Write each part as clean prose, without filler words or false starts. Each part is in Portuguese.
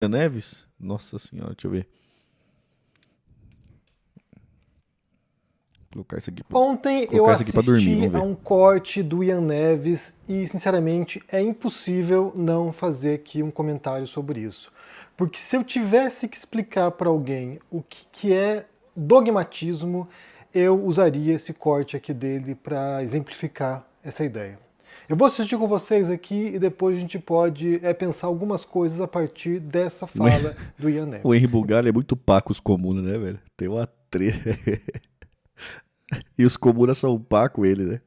Neves? Nossa senhora, deixa eu ver. Vou Ontem eu colocar isso aqui pra dormir, assisti vamos a ver. um corte do Ian Neves e, sinceramente, é impossível não fazer aqui um comentário sobre isso. Porque se eu tivesse que explicar para alguém o que é dogmatismo, eu usaria esse corte aqui dele para exemplificar essa ideia. Eu vou assistir com vocês aqui e depois a gente pode pensar algumas coisas a partir dessa fala do Ian O Neves. Henry Bugalho é muito pacos comunas, né, velho? Tem uma treta. E os comunas são paco ele, né?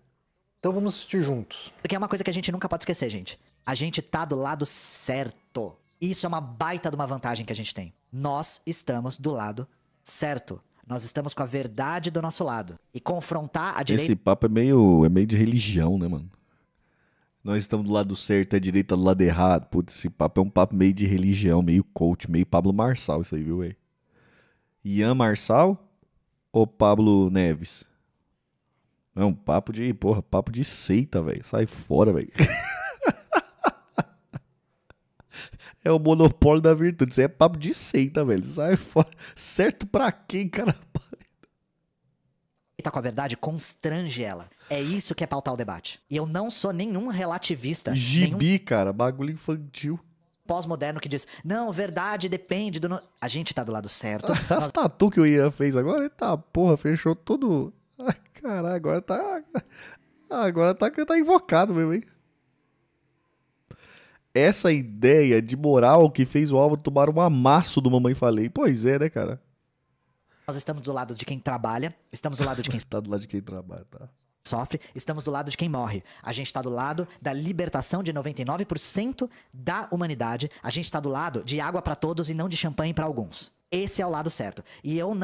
Então vamos assistir juntos. Porque é uma coisa que a gente nunca pode esquecer, gente. A gente tá do lado certo. Isso é uma baita de uma vantagem que a gente tem. Nós estamos do lado certo. Nós estamos com a verdade do nosso lado. E confrontar a direita... Esse papo é meio de religião, né, mano? Nós estamos do lado certo, a direita do lado errado. Putz, esse papo é um papo meio de religião, meio coach, meio Pablo Marçal, isso aí, viu, velho? Ian Marçal ou Pablo Neves? Não, papo de seita, velho. Sai fora, velho. É o monopólio da virtude. Isso aí é papo de seita, velho. Sai fora. Certo pra quem, cara? tá com a verdade constrange ela. É isso que é pautar o debate. E eu não sou nenhum relativista. Gibi, cara. Bagulho infantil. Pós-moderno que diz, não, verdade depende do... A gente tá do lado certo. As tatu que o Ian fez agora, eita porra, fechou tudo. Ai, caralho, agora tá invocado mesmo, hein? Essa ideia de moral que fez o Álvaro tomar um amasso do Mamãe Falei. Pois é, né, cara? Nós estamos do lado de quem trabalha, estamos do lado de quem tá do lado de quem trabalha, tá? sofre, estamos do lado de quem morre. A gente está do lado da libertação de 99% da humanidade. A gente está do lado de água para todos e não de champanhe para alguns. Esse é o lado certo. E eu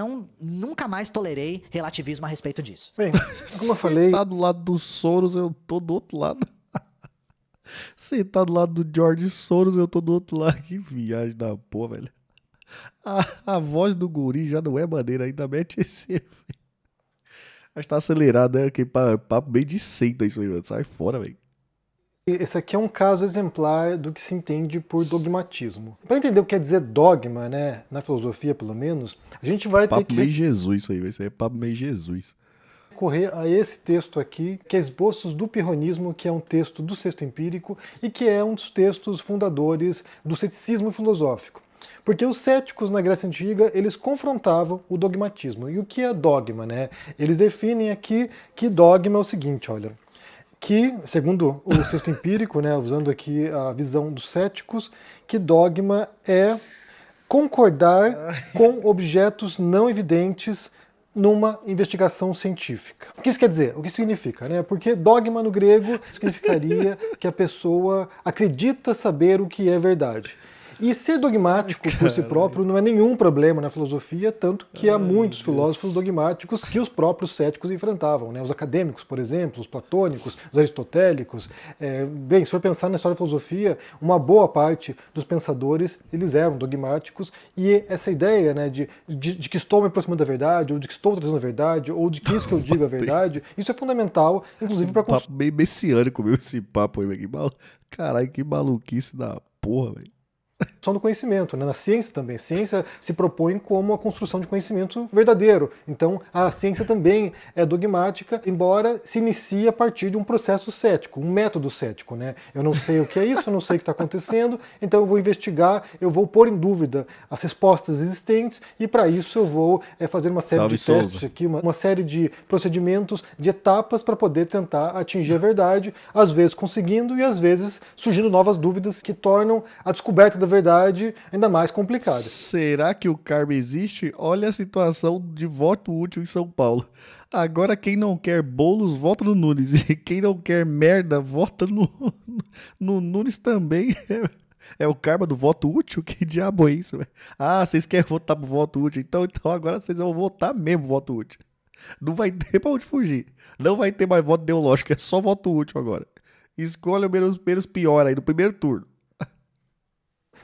nunca mais tolerei relativismo a respeito disso. Bem, como eu falei... Você tá do lado do Soros, eu tô do outro lado. Você tá do lado do George Soros, eu tô do outro lado. Que viagem da porra, velho. A voz do guri já não é maneira, ainda mete esse efeito. Acho que tá acelerado, né? Que papo bem de seita isso aí, mano. Sai fora, velho. Esse aqui é um caso exemplar do que se entende por dogmatismo. Para entender o que quer dizer dogma, né, na filosofia pelo menos, a gente vai ter que... Papo meio Jesus isso aí, vai ser papo meio Jesus. Correr a esse texto aqui, que é Esboços do Pirronismo, que é um texto do Sexto Empírico e que é um dos textos fundadores do ceticismo filosófico. Porque os céticos na Grécia Antiga, eles confrontavam o dogmatismo. E o que é dogma, né? Eles definem aqui que dogma é o seguinte, olha, que, segundo o Sexto Empírico, né, usando aqui a visão dos céticos, que dogma é concordar com objetos não evidentes numa investigação científica. O que isso quer dizer? O que significa? Né? Porque dogma no grego significaria que a pessoa acredita saber o que é verdade. E ser dogmático por si próprio não é nenhum problema na filosofia, tanto que há muitos filósofos dogmáticos que os próprios céticos enfrentavam. Né? Os acadêmicos, por exemplo, os platônicos, os aristotélicos. Bem, se for pensar na história da filosofia, uma boa parte dos pensadores eles eram dogmáticos, e essa ideia, né, de que estou me aproximando da verdade, ou de que estou trazendo a verdade, ou de que isso que eu digo é verdade, isso é fundamental, inclusive para construir. Papo meio messiânico, meu, esse papo aí, velho. Caralho, que maluquice da porra, velho. Do conhecimento, né? Na ciência também. A ciência se propõe como a construção de conhecimento verdadeiro. Então, a ciência também é dogmática, embora se inicie a partir de um processo cético, um método cético, né? Eu não sei o que é isso, eu não sei o que está acontecendo, então eu vou investigar, eu vou pôr em dúvida as respostas existentes e para isso eu vou fazer uma série de testes aqui, uma série de procedimentos, de etapas para poder tentar atingir a verdade, às vezes conseguindo e às vezes surgindo novas dúvidas que tornam a descoberta da verdade ainda mais complicada. Será que o karma existe? Olha a situação de voto útil em São Paulo. Agora quem não quer Boulos, vota no Nunes. E quem não quer merda, vota no Nunes também. É o karma do voto útil? Que diabo é isso, velho? Ah, vocês querem votar pro voto útil? Então agora vocês vão votar mesmo voto útil. Não vai ter pra onde fugir. Não vai ter mais voto ideológico, é só voto útil agora. Escolha o menos pior aí, no primeiro turno.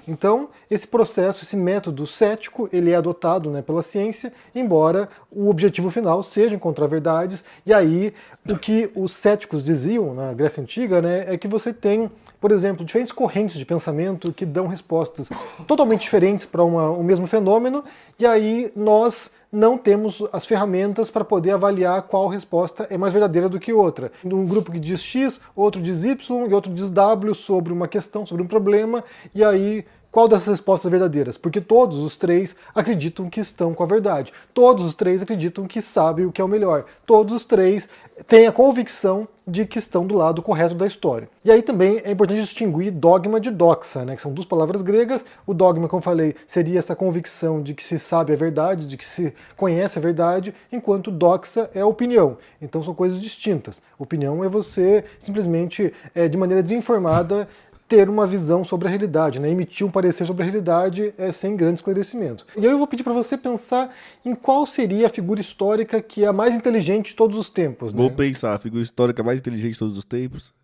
Então, esse processo, esse método cético, ele é adotado, né, pela ciência, embora o objetivo final seja encontrar verdades. E aí, o que os céticos diziam na Grécia Antiga, né, é que você tem, por exemplo, diferentes correntes de pensamento que dão respostas totalmente diferentes para um mesmo fenômeno, e aí nós não temos as ferramentas para poder avaliar qual resposta é mais verdadeira do que outra. Um grupo que diz X, outro diz Y e outro diz W sobre uma questão, sobre um problema, e aí qual dessas respostas verdadeiras? Porque todos os três acreditam que estão com a verdade. Todos os três acreditam que sabem o que é o melhor. Todos os três têm a convicção de que estão do lado correto da história. E aí também é importante distinguir dogma de doxa, né, que são duas palavras gregas. O dogma, como eu falei, seria essa convicção de que se sabe a verdade, de que se conhece a verdade, enquanto doxa é a opinião. Então são coisas distintas. Opinião é você simplesmente, de maneira desinformada, ter uma visão sobre a realidade, né? Emitir um parecer sobre a realidade sem grande esclarecimento. E aí eu vou pedir para você pensar em qual seria a figura histórica que é a mais inteligente de todos os tempos. Né? Vou pensar, a figura histórica mais inteligente de todos os tempos?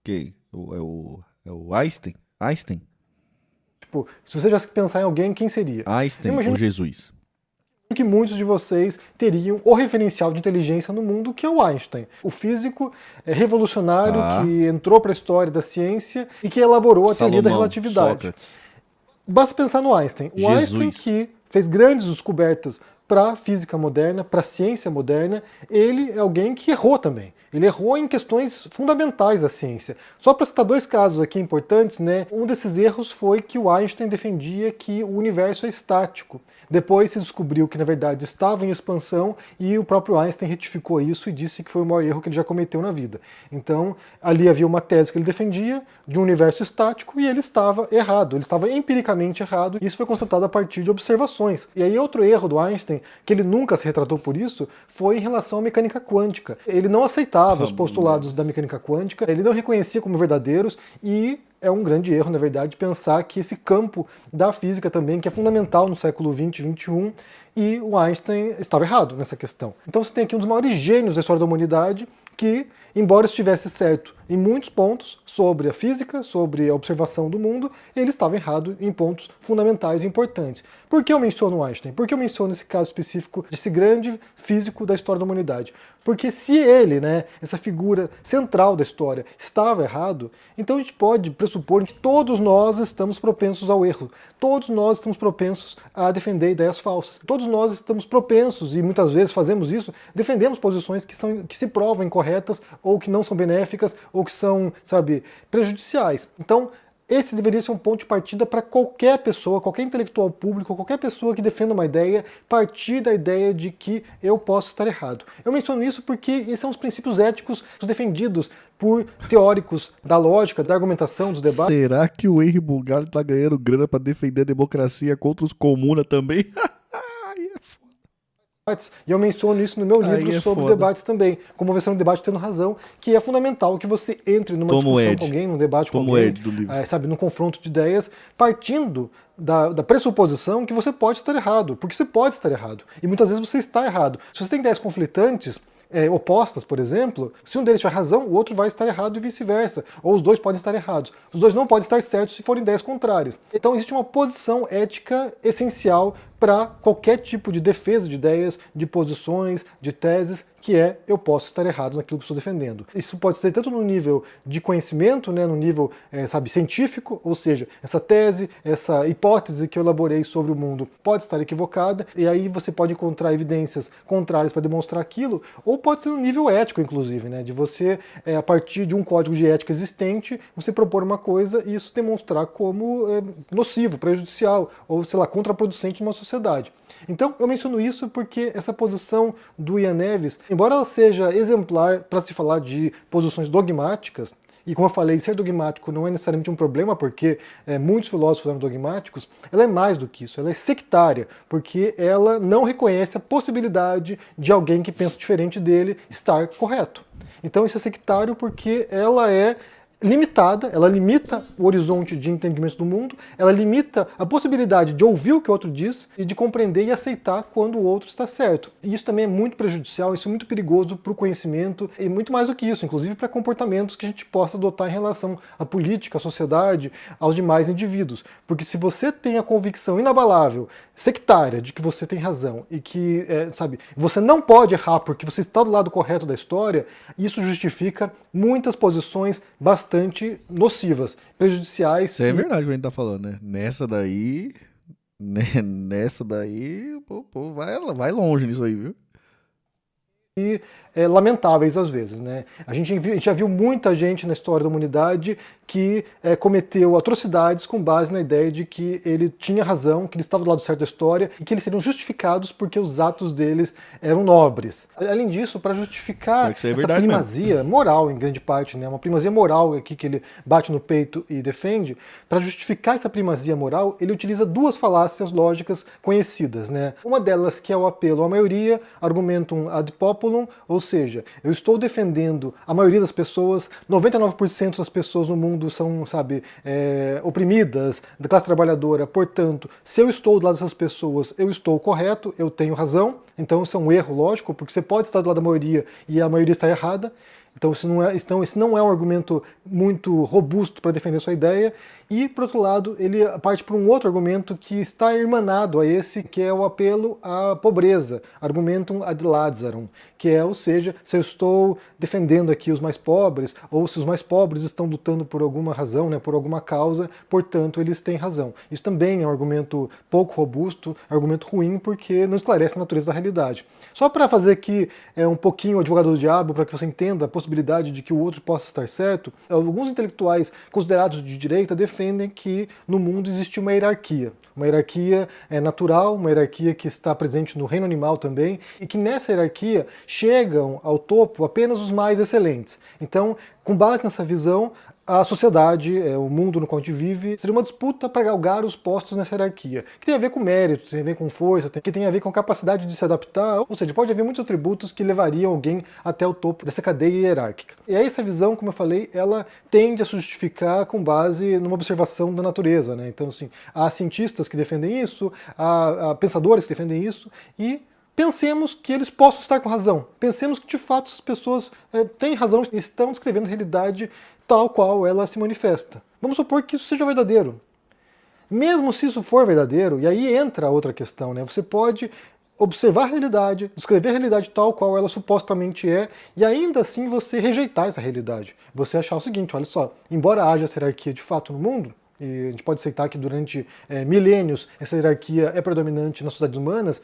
Quem? É o Einstein? Einstein? Tipo, se você já pensar em alguém, quem seria? Einstein ou Jesus? Que muitos de vocês teriam o referencial de inteligência no mundo, que é o Einstein, o físico revolucionário que entrou para a história da ciência e que elaborou a teoria da relatividade. Sócrates. Basta pensar no Einstein. O Einstein que fez grandes descobertas para a física moderna, para a ciência moderna, ele é alguém que errou também. Ele errou em questões fundamentais da ciência. Só para citar dois casos aqui importantes, né? Um desses erros foi que o Einstein defendia que o universo é estático. Depois se descobriu que, na verdade, estava em expansão e o próprio Einstein retificou isso e disse que foi o maior erro que ele já cometeu na vida. Então, ali havia uma tese que ele defendia de um universo estático e ele estava errado. Ele estava empiricamente errado. Isso foi constatado a partir de observações. E aí outro erro do Einstein, que ele nunca se retratou por isso, foi em relação à mecânica quântica. Ele não aceitava os postulados da mecânica quântica, ele não reconhecia como verdadeiros e é um grande erro, na verdade, pensar que esse campo da física também, que é fundamental no século XX e XXI, e o Einstein estava errado nessa questão. Então você tem aqui um dos maiores gênios da história da humanidade que, embora estivesse certo em muitos pontos sobre a física, sobre a observação do mundo, ele estava errado em pontos fundamentais e importantes. Por que eu menciono Einstein? Por que eu menciono esse caso específico desse grande físico da história da humanidade? Porque se ele, né, essa figura central da história, estava errado, então a gente pode pressupor que todos nós estamos propensos ao erro. Todos nós estamos propensos a defender ideias falsas. Todos nós estamos propensos, e muitas vezes fazemos isso, defendemos posições que se provam incorretas, ou que não são benéficas, ou que são, sabe, prejudiciais. Então, esse deveria ser um ponto de partida para qualquer pessoa, qualquer intelectual público, qualquer pessoa que defenda uma ideia, partir da ideia de que eu posso estar errado. Eu menciono isso porque esses são os princípios éticos defendidos por teóricos da lógica, da argumentação, dos debates. Será que o Henry Bugalho tá ganhando grana para defender a democracia contra os comunas também? E eu menciono isso no meu livro sobre debates também, como você no debate tendo razão, que é fundamental que você entre numa discussão com alguém, num debate com alguém, sabe, num confronto de ideias, partindo da pressuposição que você pode estar errado, porque você pode estar errado, e muitas vezes você está errado. Se você tem ideias conflitantes, opostas, por exemplo, se um deles tiver razão, o outro vai estar errado e vice-versa. Ou os dois podem estar errados. Os dois não podem estar certos se forem ideias contrárias. Então existe uma posição ética essencial para qualquer tipo de defesa de ideias, de posições, de teses, que é eu posso estar errado naquilo que estou defendendo. Isso pode ser tanto no nível de conhecimento, né, no nível, sabe, científico, ou seja, essa tese, essa hipótese que eu elaborei sobre o mundo pode estar equivocada, e aí você pode encontrar evidências contrárias para demonstrar aquilo, ou pode ser no nível ético, inclusive, né, de você, a partir de um código de ética existente, você propor uma coisa e isso demonstrar como nocivo, prejudicial, ou, sei lá, contraproducente numa sociedade. Então, eu menciono isso porque essa posição do Ian Neves, embora ela seja exemplar para se falar de posições dogmáticas, e como eu falei, ser dogmático não é necessariamente um problema, porque muitos filósofos eram dogmáticos, ela é mais do que isso, ela é sectária, porque ela não reconhece a possibilidade de alguém que pensa diferente dele estar correto. Então isso é sectário porque ela é limitada, ela limita o horizonte de entendimento do mundo, ela limita a possibilidade de ouvir o que o outro diz e de compreender e aceitar quando o outro está certo. E isso também é muito prejudicial, isso é muito perigoso para o conhecimento e muito mais do que isso, inclusive para comportamentos que a gente possa adotar em relação à política, à sociedade, aos demais indivíduos. Porque se você tem a convicção inabalável, sectária, de que você tem razão e que, sabe, você não pode errar porque você está do lado correto da história, isso justifica muitas posições bastante bastante nocivas, prejudiciais. Isso é verdade o que a gente tá falando, né? Nessa daí, pô, vai longe nisso aí, viu? E lamentáveis às vezes, né? A gente já viu muita gente na história da humanidade que cometeu atrocidades com base na ideia de que ele tinha razão, que ele estava do lado certo da história e que eles seriam justificados porque os atos deles eram nobres. Além disso, para justificar essa primazia moral, em grande parte, né? Uma primazia moral aqui que ele bate no peito e defende, para justificar essa primazia moral, ele utiliza duas falácias lógicas conhecidas, né? Uma delas que é o apelo à maioria, argumentum ad populum, ou seja, eu estou defendendo a maioria das pessoas, 99% das pessoas no mundo são, sabe, oprimidas, da classe trabalhadora, portanto, se eu estou do lado dessas pessoas, eu estou correto, eu tenho razão, então isso é um erro lógico, porque você pode estar do lado da maioria e a maioria está errada, então isso não é um argumento muito robusto para defender sua ideia. E, por outro lado, ele parte para um outro argumento que está irmanado a esse, que é o apelo à pobreza, argumentum ad Lazarum, que é, ou seja, se eu estou defendendo aqui os mais pobres, ou se os mais pobres estão lutando por alguma razão, né, por alguma causa, portanto, eles têm razão. Isso também é um argumento pouco robusto, argumento ruim, porque não esclarece a natureza da realidade. Só para fazer aqui um pouquinho o advogado do diabo, para que você entenda a possibilidade de que o outro possa estar certo, alguns intelectuais considerados de direita defendem que no mundo existe uma hierarquia natural, uma hierarquia que está presente no reino animal também, e que nessa hierarquia chegam ao topo apenas os mais excelentes. Então, com base nessa visão, a sociedade, o mundo no qual a gente vive, seria uma disputa para galgar os postos nessa hierarquia, que tem a ver com mérito, tem a ver com força, que tem a ver com capacidade de se adaptar, ou seja, pode haver muitos atributos que levariam alguém até o topo dessa cadeia hierárquica. E aí essa visão, como eu falei, ela tende a se justificar com base numa observação da natureza, né? Então, assim, há cientistas que defendem isso, há pensadores que defendem isso, e pensemos que eles possam estar com razão. Pensemos que, de fato, essas pessoas têm razão e estão descrevendo a realidade tal qual ela se manifesta. Vamos supor que isso seja verdadeiro. Mesmo se isso for verdadeiro, e aí entra outra questão, né? Você pode observar a realidade, descrever a realidade tal qual ela supostamente é, e ainda assim você rejeitar essa realidade. Você achar o seguinte, olha só, embora haja essa hierarquia de fato no mundo, e a gente pode aceitar que durante milênios essa hierarquia é predominante nas sociedades humanas,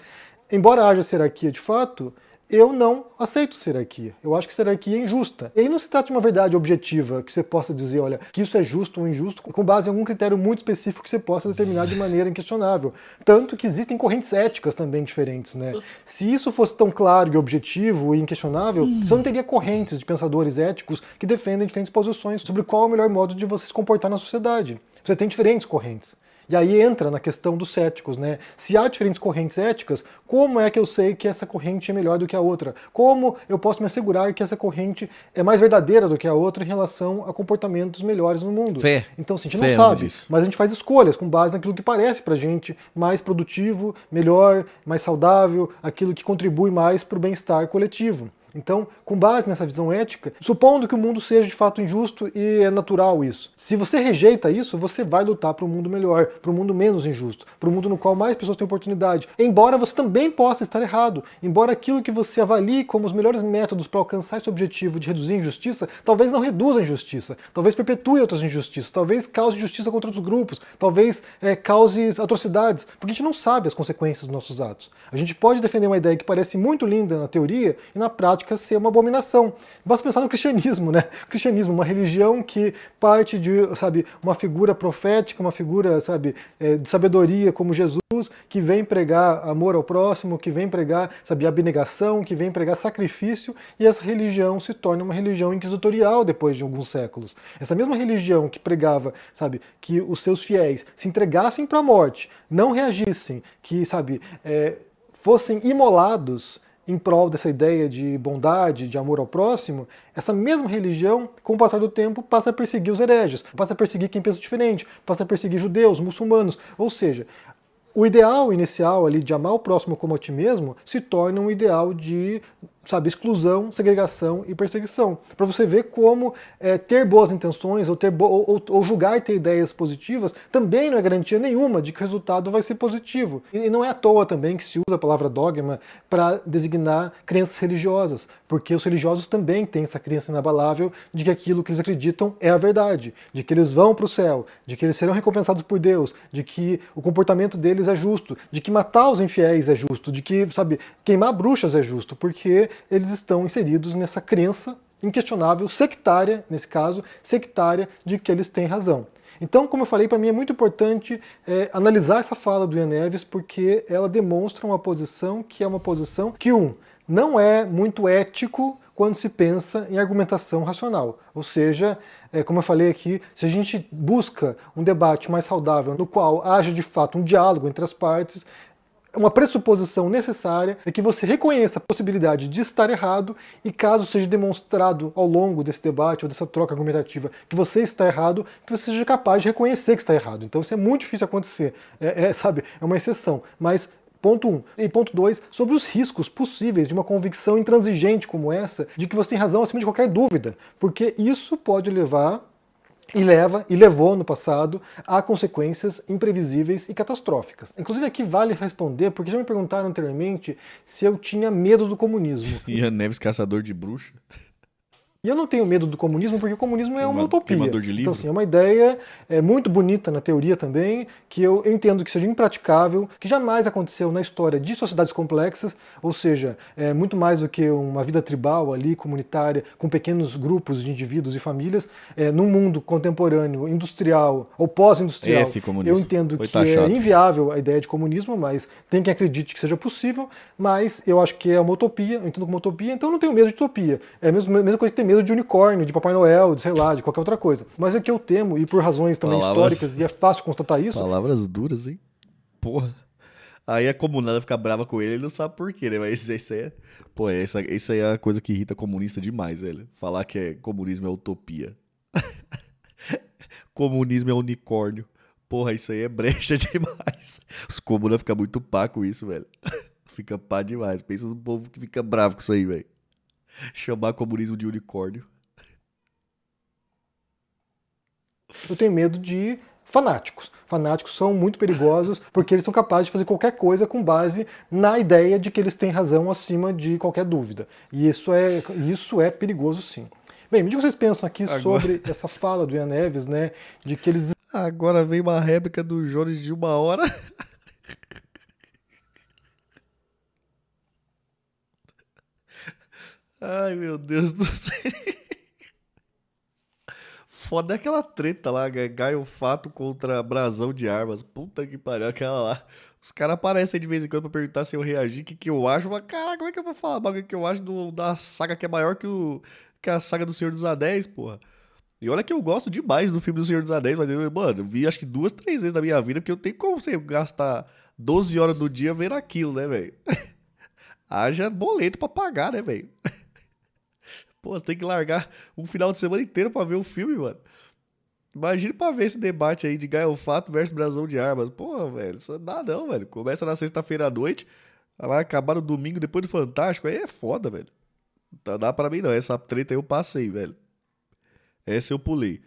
embora haja essa hierarquia de fato, eu não aceito essa hierarquia. Eu acho que essa hierarquia é injusta. E aí não se trata de uma verdade objetiva, que você possa dizer, olha, que isso é justo ou injusto, com base em algum critério muito específico que você possa determinar de maneira inquestionável. Tanto que existem correntes éticas também diferentes, né? Se isso fosse tão claro e objetivo e inquestionável, você não teria correntes de pensadores éticos que defendem diferentes posições sobre qual é o melhor modo de você se comportar na sociedade. Você tem diferentes correntes. E aí entra na questão dos céticos, né? Se há diferentes correntes éticas, como é que eu sei que essa corrente é melhor do que a outra? Como eu posso me assegurar que essa corrente é mais verdadeira do que a outra em relação a comportamentos melhores no mundo? Fé. Então, assim, a gente não sabe, mas a gente faz escolhas com base naquilo que parece pra gente mais produtivo, melhor, mais saudável, aquilo que contribui mais para o bem-estar coletivo. Então, com base nessa visão ética, supondo que o mundo seja de fato injusto e é natural isso, se você rejeita isso, você vai lutar para um mundo melhor, para um mundo menos injusto, para um mundo no qual mais pessoas têm oportunidade. Embora você também possa estar errado, embora aquilo que você avalie como os melhores métodos para alcançar esse objetivo de reduzir a injustiça, talvez não reduza a injustiça, talvez perpetue outras injustiças, talvez cause injustiça contra outros grupos, talvez cause atrocidades, porque a gente não sabe as consequências dos nossos atos. A gente pode defender uma ideia que parece muito linda na teoria e na prática ser uma abominação. Basta pensar no cristianismo, né? O cristianismo, uma religião que parte de, sabe, uma figura profética, uma figura, sabe, de sabedoria como Jesus, que vem pregar amor ao próximo, que vem pregar, sabe, abnegação, que vem pregar sacrifício, e essa religião se torna uma religião inquisitorial depois de alguns séculos. Essa mesma religião que pregava, sabe, que os seus fiéis se entregassem para a morte, não reagissem, que, sabe, fossem imolados em prol dessa ideia de bondade, de amor ao próximo, essa mesma religião, com o passar do tempo, passa a perseguir os hereges, passa a perseguir quem pensa diferente, passa a perseguir judeus, muçulmanos, ou seja, o ideal inicial ali de amar o próximo como a ti mesmo se torna um ideal de sabe, exclusão, segregação e perseguição. Para você ver como ter boas intenções ou julgar e ter ideias positivas também não é garantia nenhuma de que o resultado vai ser positivo. E não é à toa também que se usa a palavra dogma para designar crenças religiosas, porque os religiosos também têm essa crença inabalável de que aquilo que eles acreditam é a verdade, de que eles vão para o céu, de que eles serão recompensados por Deus, de que o comportamento deles é justo, de que matar os infiéis é justo, de que, sabe, queimar bruxas é justo, porque eles estão inseridos nessa crença inquestionável, sectária, nesse caso, sectária, de que eles têm razão. Então, como eu falei, para mim é muito importante analisar essa fala do Ian Neves, porque ela demonstra uma posição que é uma posição que, não é muito ético quando se pensa em argumentação racional. Ou seja, como eu falei aqui, se a gente busca um debate mais saudável, no qual haja de fato um diálogo entre as partes, uma pressuposição necessária é que você reconheça a possibilidade de estar errado e, caso seja demonstrado ao longo desse debate ou dessa troca argumentativa que você está errado, que você seja capaz de reconhecer que está errado. Então isso é muito difícil acontecer, sabe, é uma exceção. Mas ponto 1. E ponto 2, sobre os riscos possíveis de uma convicção intransigente como essa, de que você tem razão acima de qualquer dúvida, porque isso pode levar e levou no passado a consequências imprevisíveis e catastróficas. Inclusive aqui vale responder, porque já me perguntaram anteriormente se eu tinha medo do comunismo. Ian Neves, caçador de bruxa. E eu não tenho medo do comunismo, porque o comunismo é uma utopia. Queimador de livro. Então, assim, é uma ideia muito bonita na teoria também, que eu entendo que seja impraticável, que jamais aconteceu na história de sociedades complexas, ou seja, muito mais do que uma vida tribal ali, comunitária, com pequenos grupos de indivíduos e famílias, num mundo contemporâneo, industrial ou pós-industrial. Eu entendo que é inviável a ideia de comunismo, mas tem quem acredite que seja possível, mas eu acho que é uma utopia, eu entendo como utopia, então eu não tenho medo de utopia. É a mesma coisa que ter medo de unicórnio, de Papai Noel, de sei lá, de qualquer outra coisa. Mas o que eu temo, e por razões também históricas, e é fácil constatar isso... Palavras duras, hein? Porra. Aí a comunada fica brava com ele não sabe por quê, né? Mas isso aí é... Pô, isso aí é a coisa que irrita comunista demais, velho. Falar que comunismo é utopia. Comunismo é unicórnio. Porra, isso aí é brecha demais. Os comunas ficam muito pá com isso, velho. Fica pá demais. Pensa no povo que fica bravo com isso aí, velho. Chamar comunismo de unicórnio. Eu tenho medo de fanáticos. Fanáticos são muito perigosos porque eles são capazes de fazer qualquer coisa com base na ideia de que eles têm razão acima de qualquer dúvida. E isso é perigoso, sim. Bem, me diga o que vocês pensam aqui sobre essa fala do Ian Neves, né, de que eles... Agora vem uma réplica do Jones de 1 hora. Ai, meu Deus do céu. Foda é aquela treta lá, Gaio Fato contra Brasão de Armas. Puta que pariu, aquela lá. Os caras aparecem de vez em quando pra perguntar se eu reagi, o que eu acho. Eu falo, caraca, como é que eu vou falar bagulho que eu acho da saga que é maior que a saga do Senhor dos Anéis, porra? E olha que eu gosto demais do filme do Senhor dos Anéis, mas, mano, eu vi acho que 2, 3 vezes na minha vida, porque eu tenho como você gastar 12 horas do dia vendo aquilo, né, velho? Haja boleto pra pagar, né, velho? Pô, você tem que largar um final de semana inteiro pra ver o filme, mano. Imagina pra ver esse debate aí de Gaio Fato versus Brasão de Armas. Pô, velho, isso não dá não, velho. Começa na sexta-feira à noite, vai acabar no domingo depois do Fantástico. Aí é foda, velho. Não dá pra mim não, essa treta aí eu passei, velho. Essa eu pulei.